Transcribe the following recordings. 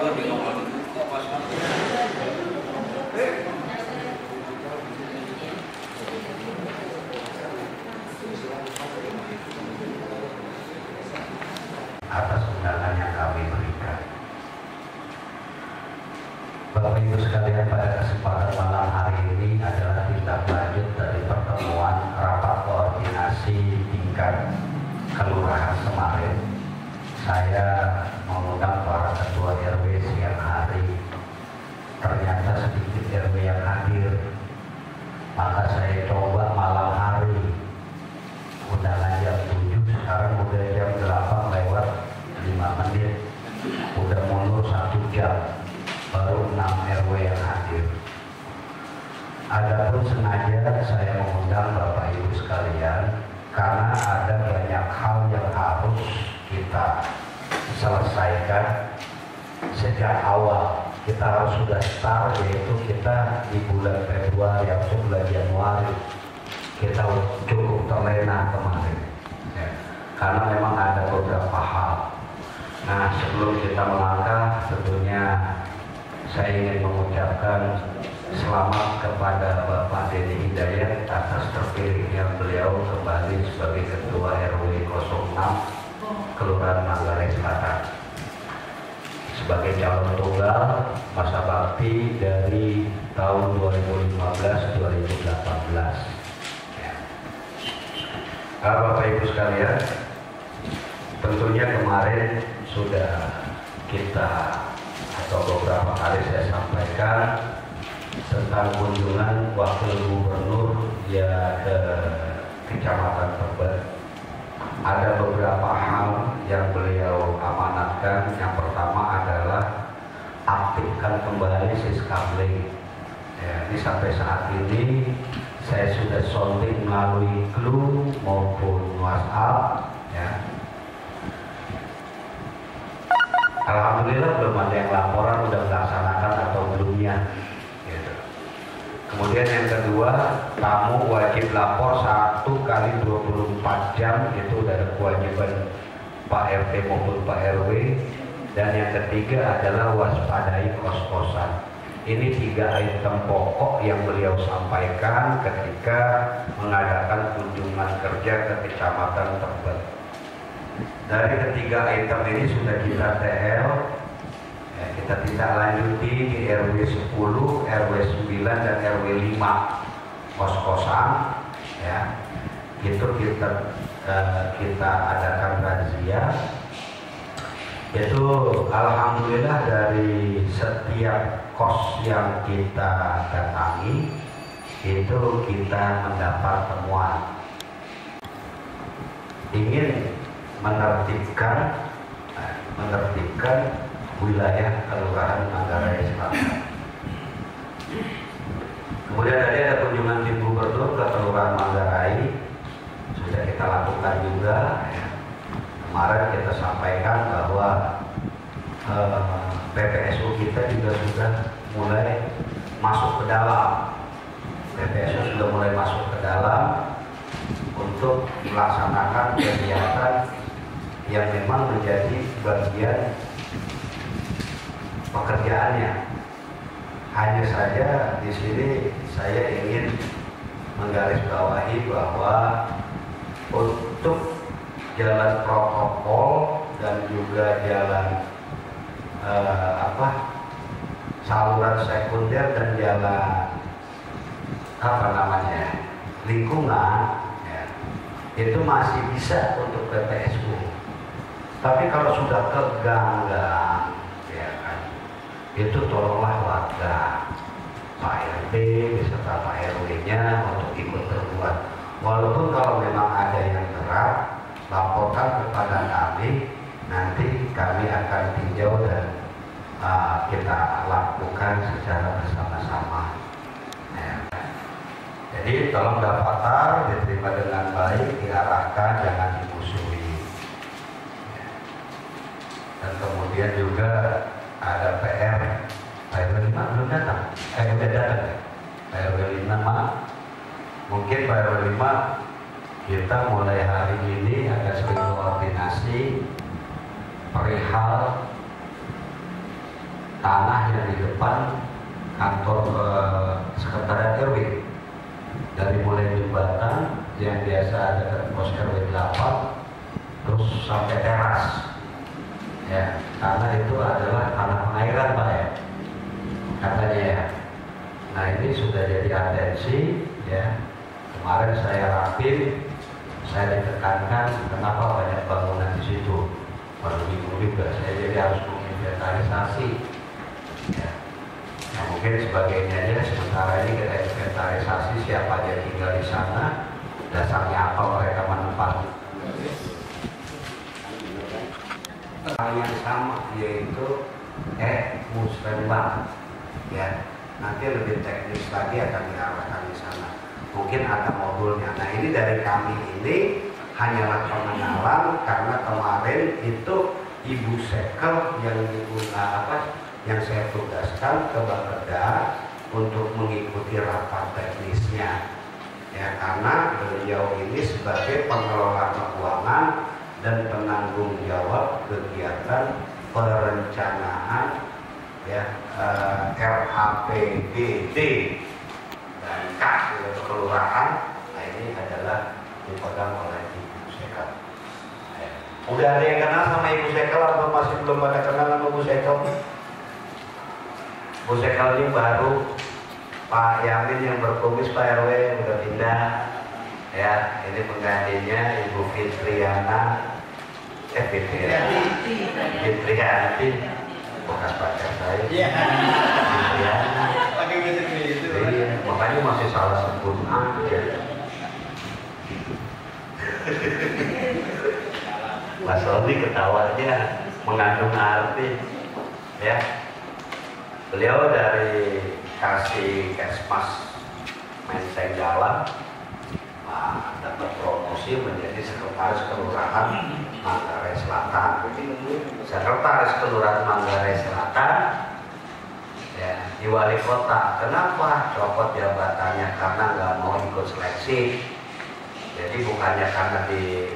atas undangan yang kami berikan. Bapak Ibu sekalian, pada kesempatan malam hari ini adalah tindak lanjut dari pertemuan rapat koordinasi tingkat kelurahan kemarin. Saya mengundang para ketua RW siang hari. Ternyata sedikit RW yang hadir. Maka saya coba malam hari. Undangan jam 7, sekarang udah jam 8 lewat 5 menit. Udah mundur 1 jam. Baru 6 RW yang hadir. Adapun sengaja saya mengundang Bapak Ibu sekalian karena ada banyak hal yang harus kita selesaikan sejak awal. Kita harus sudah start, yaitu kita di bulan Februari atau bulan Januari kita cukup terlena kemarin ya, karena memang ada beberapa hal. Nah, sebelum kita melangkah, tentunya saya ingin mengucapkan selamat kepada Bapak Denny Hidayat atas terpilihnya beliau kembali sebagai Ketua RW 06 Kelurahan Manggarai Selatan sebagai calon tunggal masa bakti dari tahun 2015-2018. Ya. Bapak Ibu sekalian, tentunya kemarin sudah kita atau beberapa kali saya sampaikan tentang kunjungan Wakil Gubernur ya ke Kecamatan Tebet. Ada beberapa hal yang beliau amanatkan. Yang pertama adalah aktifkan kembali siskambling. Ya, ini sampai saat ini saya sudah sounding melalui clue maupun WhatsApp. Ya. Alhamdulillah belum ada yang laporan udah melaksanakan atau belumnya. Gitu. Kemudian yang kedua, tamu wajib lapor 1 kali 24 jam, itu udah ada kewajiban Pak RT maupun Pak RW. Dan yang ketiga adalah waspadai kos-kosan. Ini 3 item pokok yang beliau sampaikan ketika mengadakan kunjungan kerja ke Kecamatan Tebet. Dari ketiga item ini sudah kita TL, ya, kita tindak lanjuti di RW 10, RW 9, dan RW 5 kos-kosan. Ya, itu kita adakan razia. Itu alhamdulillah dari setiap kos yang kita datangi itu kita mendapat temuan ingin menertibkan wilayah Kelurahan Manggarai Selatan. Kemudian tadi ada kunjungan tim gubernur ke Kelurahan Manggarai, sudah kita lakukan juga. Ya. Kemarin kita sampaikan bahwa PPSU kita juga sudah mulai masuk ke dalam. PPSU sudah mulai masuk ke dalam untuk melaksanakan kegiatan yang memang menjadi bagian pekerjaannya. Hanya saja di sini saya ingin menggarisbawahi bahwa untuk jalan protokol dan juga jalan saluran sekunder dan jalan lingkungan ya, itu masih bisa untuk PPSU. Tapi kalau sudah ke gang-gang, ya kan, itu tolonglah warga, Pak RT beserta Pak RW-nya untuk ikut terlibat. Walaupun kalau memang ada yang berat, laporkan kepada kami, nanti kami akan tinjau dan kita lakukan secara bersama-sama. Ya. Jadi tolong daftar, diterima dengan baik, diarahkan, jangan dimusuhi. Dan kemudian juga ada PR, Pak RW 5 belum datang, udah datang ya? Pak RW 5 mungkin Pak RW 5 kita mulai hari ini akan sering koordinasi perihal tanah yang di depan kantor sekretariat RW, dari mulai jembatan yang biasa ada pos RW 8 terus sampai teras ya, karena itu adalah tanah pengairan Pak ya katanya ya. Nah ini sudah jadi atensi ya, kemarin saya rapim, saya ditekankan kenapa banyak bangunan di situ, baru bingung juga saya, jadi harus menginventarisasi ya. Nah, mungkin sebagainya aja sementara ini kita inventarisasi siapa aja tinggal di sana, dasarnya apa mereka menempati. Hal yang sama yaitu musrembang ya, nanti lebih teknis lagi akan diarahkan di sana, mungkin ada modulnya. Nah ini dari kami ini hanyalah pengenalan karena kemarin itu Ibu Sekel yang saya tugaskan ke Bapeda untuk mengikuti rapat teknisnya ya, karena beliau ini sebagai pengelola keuangan dan penanggung jawab kegiatan perencanaan ya, RAPBD dan K kelurahan. Nah ini adalah dipegang oleh Ibu Sekel. Udah ada yang kenal sama Ibu Sekel atau masih belum ada kenal sama Ibu Sekel? Bu Sekel ini baru, Pak Yamin yang berkumis Pak RW udah pindah ya, ini penggantinya Ibu Fitriana Fitrianti bekas pacar saya Fitriana. Iya, makanya masih salah sebut aja. Mas Sony ketawanya mengandung arti ya. Beliau dari Kasih Kesmas Menteng Dalam dapat promosi menjadi sekretaris kelurahan Manggarai Selatan. Sekretaris kelurahan Manggarai Selatan ya, di wali kota. Kenapa copot jabatannya? Karena nggak mau ikut seleksi. Jadi bukannya karena di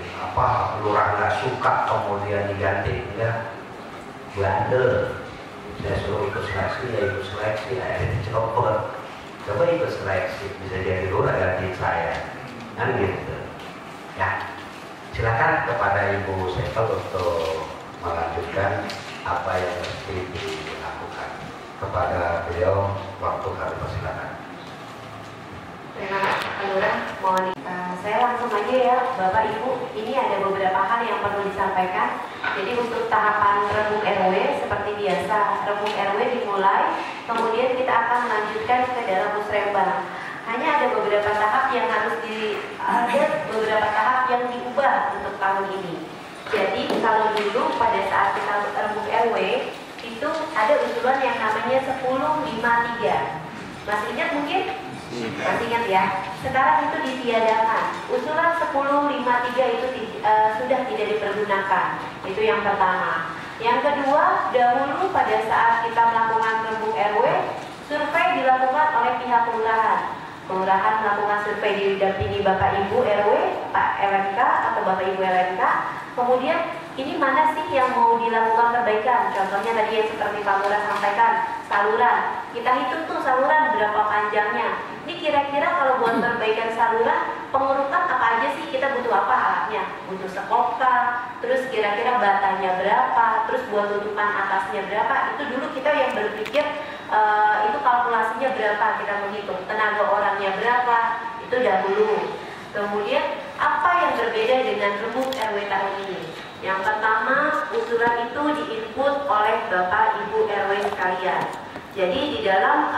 kelurahan nggak suka kemudian diganti, enggak, bandel. Saya suruh ikut seleksi, ya ikut seleksi, akhirnya dicopot. Coba ikut seleksi, bisa jadi lurah ganti saya, kan gitu. Ya, silakan kepada Ibu Sekel untuk melanjutkan apa yang mesti dilakukan. Kepada beliau, waktu kami persilakan. Terima kasih Pak Lurah. Mohon saya langsung aja ya Bapak Ibu, ini ada beberapa hal yang perlu disampaikan. Jadi untuk tahapan rembuk RW seperti biasa, rembuk RW dimulai, kemudian kita akan melanjutkan ke dalam musrembang. Hanya ada beberapa tahap yang harus beberapa tahap yang diubah untuk tahun ini. Jadi kalau dulu pada saat kita rembuk RW itu ada usulan yang namanya 1053. Masih ingat mungkin? Masih ingat ya? Sekarang itu ditiadakan. Usulan 1053 itu sudah tidak dipergunakan. Itu yang pertama. Yang kedua, dahulu pada saat kita melakukan rembuk RW, survei dilakukan oleh pihak kelurahan. Kelurahan melakukan survei didampingi Bapak Ibu RW, Pak LMK atau Bapak Ibu LMK. Kemudian ini mana sih yang mau dilakukan perbaikan? Contohnya tadi yang seperti Pak Lurah sampaikan, saluran. Kita hitung tuh saluran berapa panjangnya. Ini kira-kira kalau buat perbaikan saluran, pengurutan apa aja sih? Kita butuh apa alatnya? Butuh sekoka, terus kira-kira batanya berapa, terus buat tutupan atasnya berapa. Itu dulu kita yang berpikir itu kalkulasinya berapa, kita menghitung. Tenaga orangnya berapa, itu dahulu. Kemudian apa yang berbeda dengan rembuk RW tahun ini? Yang pertama, usulan itu diinput oleh Bapak Ibu RW sekalian. Jadi di dalam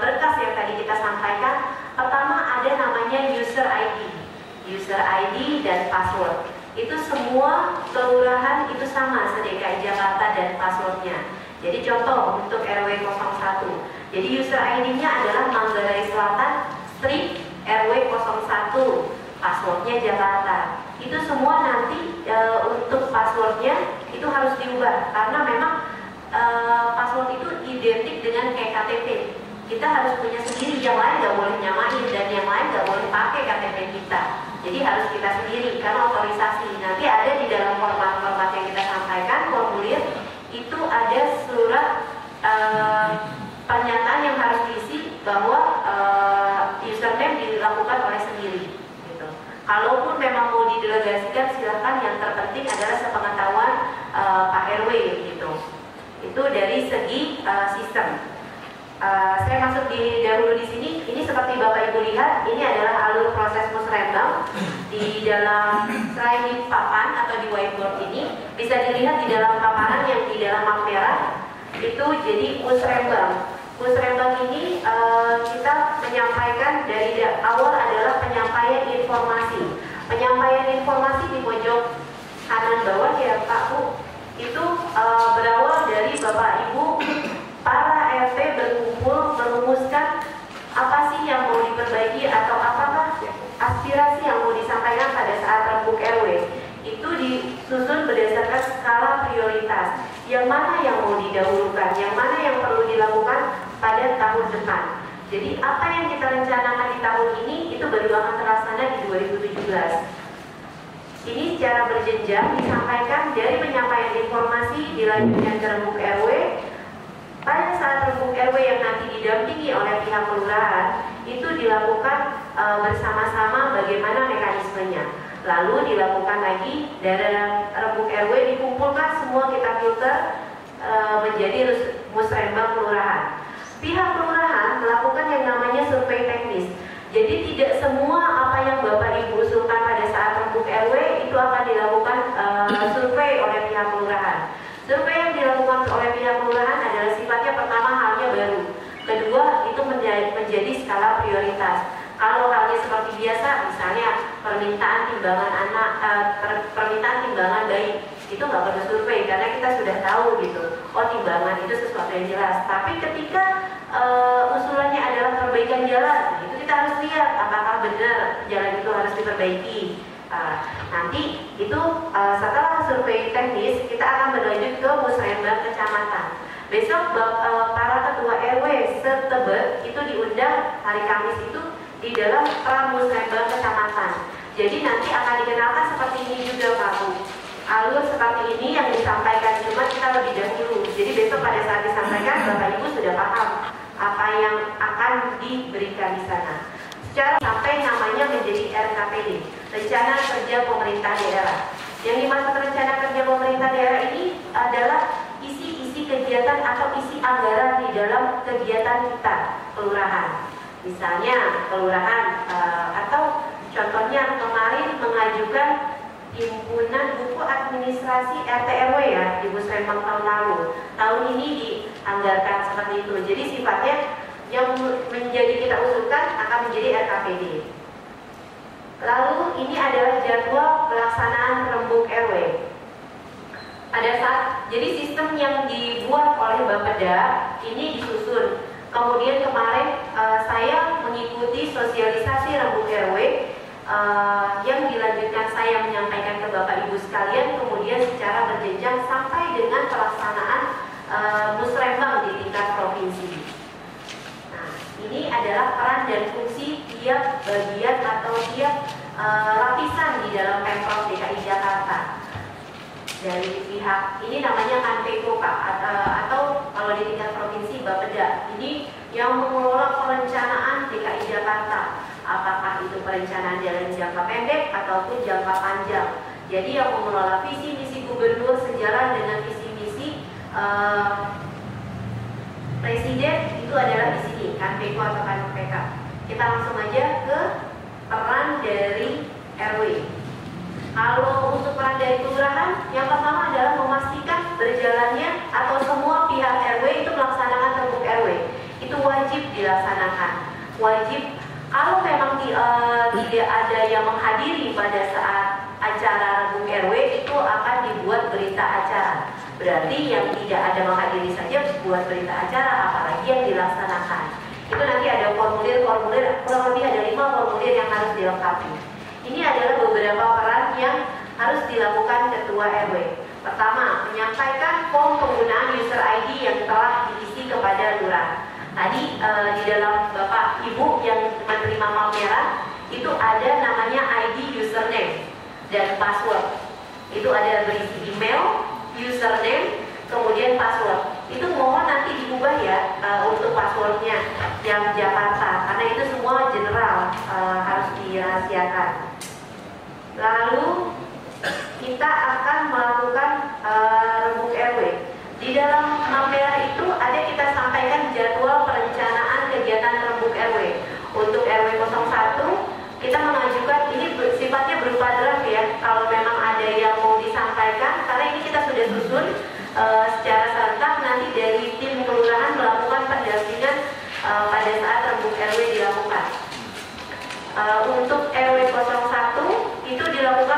berkas yang tadi kita sampaikan, pertama ada namanya user ID dan password. Itu semua kelurahan itu sama se-DKI Jakarta dan passwordnya. Jadi contoh untuk RW 01. Jadi user ID-nya adalah Manggarai Selatan strip RW 01. Passwordnya Jakarta. Itu semua nanti untuk passwordnya itu harus diubah karena memang password itu identik dengan kayak KTP. Kita harus punya sendiri, yang lain nggak boleh nyamain dan yang lain nggak boleh pakai KTP kita. Jadi harus kita sendiri karena otorisasi. Nanti ada di dalam format-format yang kita sampaikan formulir itu ada surat didelegasikan silakan, yang terpenting adalah sepengetahuan Pak RW gitu. Itu dari segi sistem. Saya masuk dahulu di sini. Ini seperti Bapak Ibu lihat, ini adalah alur proses musrembang di dalam, selain di papan atau di whiteboard ini, bisa dilihat di dalam paparan yang di dalam map merah itu jadi musrembang. Musrembang ini kita menyampaikan dari awal adalah penyampaian informasi. Penyampaian informasi di pojok kanan bawah ya Pak Bu, itu berawal dari Bapak Ibu para RT berkumpul merumuskan apa sih yang mau diperbaiki atau apakah aspirasi yang mau disampaikan pada saat rembuk RW. Itu disusun berdasarkan skala prioritas, yang mana yang mau didahulukan, yang mana yang perlu dilakukan pada tahun depan. Jadi apa yang kita rencanakan di tahun ini itu baru akan terlaksana di 2017. Ini secara berjenjang disampaikan dari penyampaian informasi dilanjutkan ke rembuk RW. Pada saat rembuk RW yang nanti didampingi oleh pihak kelurahan itu dilakukan bersama-sama bagaimana mekanismenya. Lalu dilakukan lagi dari rembuk RW, dikumpulkan semua, kita filter menjadi musrembang kelurahan. Pihak kelurahan melakukan yang namanya survei teknis. Jadi tidak semua apa yang Bapak Ibu usulkan pada saat rembuk RW itu akan dilakukan survei oleh pihak kelurahan. Survei yang dilakukan oleh pihak kelurahan adalah sifatnya pertama halnya baru, kedua itu menjadi skala prioritas. Kalau halnya seperti biasa, misalnya permintaan timbangan anak, permintaan timbangan bayi, itu nggak perlu survei karena kita sudah tahu gitu. Oh, timbangan itu sesuatu yang jelas. Tapi ketika usulannya adalah perbaikan jalan, itu kita harus lihat apakah benar jalan itu harus diperbaiki. Nanti itu setelah survei teknis kita akan berlanjut ke musrembang kecamatan. Besok para ketua RW setebet itu diundang hari Kamis itu di dalam pramusrembang kecamatan. Jadi nanti akan dikenalkan seperti ini juga Pak Bu. Alur seperti ini yang disampaikan, cuma kita lebih dahulu. Jadi besok pada saat disampaikan Bapak Ibu sudah paham apa yang akan diberikan di sana. Secara sampai namanya menjadi RKPD, Rencana Kerja Pemerintah Daerah. Yang dimaksud Rencana Kerja Pemerintah Daerah ini adalah isi-isi kegiatan atau isi anggaran di dalam kegiatan kita kelurahan. Misalnya kelurahan atau contohnya kemarin mengajukan himpunan buku administrasi RT RW ya di musrembang tahun lalu. Tahun ini dianggarkan seperti itu. Jadi sifatnya yang menjadi kita usulkan akan menjadi RKPD. Lalu ini adalah jadwal pelaksanaan rembuk RW. Pada saat jadi sistem yang dibuat oleh Bapeda ini disusun. Kemudian kemarin saya mengikuti sosialisasi rembuk RW yang dilanjutkan saya menyampaikan ke Bapak Ibu sekalian, kemudian secara berjenjang sampai dengan pelaksanaan musrembang di tingkat provinsi. Nah, ini adalah peran dan fungsi tiap bagian atau tiap lapisan di dalam Pemprov DKI Jakarta. Dari pihak ini namanya Kanpeko Pak, atau kalau di tingkat provinsi Bapeda. Ini yang mengelola perencanaan DKI Jakarta, apakah itu perencanaan jalan jangka pendek ataupun jangka panjang. Jadi yang mengelola visi misi gubernur sejalan dengan visi misi presiden itu adalah di sini Kanpeko atau Kanpek. Kita langsung aja ke peran dari RW. Kalau untuk peran dari kelurahan, yang pertama adalah memastikan berjalannya atau semua pihak RW itu melaksanakan rembuk RW. Itu wajib dilaksanakan. Wajib. Kalau memang tidak ada yang menghadiri pada saat acara rembuk RW, itu akan dibuat berita acara. Berarti yang tidak ada menghadiri saja buat berita acara, apalagi yang dilaksanakan. Itu nanti ada formulir-formulir, kurang lebih ada 5 formulir yang harus dilengkapi. Ini adalah beberapa peran yang harus dilakukan ketua RW. Pertama, menyampaikan form penggunaan user ID yang telah diisi kepada lurah. Tadi di dalam Bapak Ibu yang menerima map merah itu ada namanya ID username dan password. Itu ada berisi email, username, kemudian password. Itu mohon nanti diubah ya untuk passwordnya yang Jakarta, karena itu semua general harus dirahasiakan. Lalu kita akan melakukan rembuk RW. Di dalam mapera itu ada kita sampaikan jadwal perencanaan kegiatan rembuk RW. Untuk RW 01 kita mengajukan, ini sifatnya berupa draft ya, kalau memang ada yang mau disampaikan, karena ini kita sudah susun secara serentak, nanti dari tim kelurahan melakukan pendampingan pada saat rembuk RW dilakukan. Untuk RW 01 itu dilakukan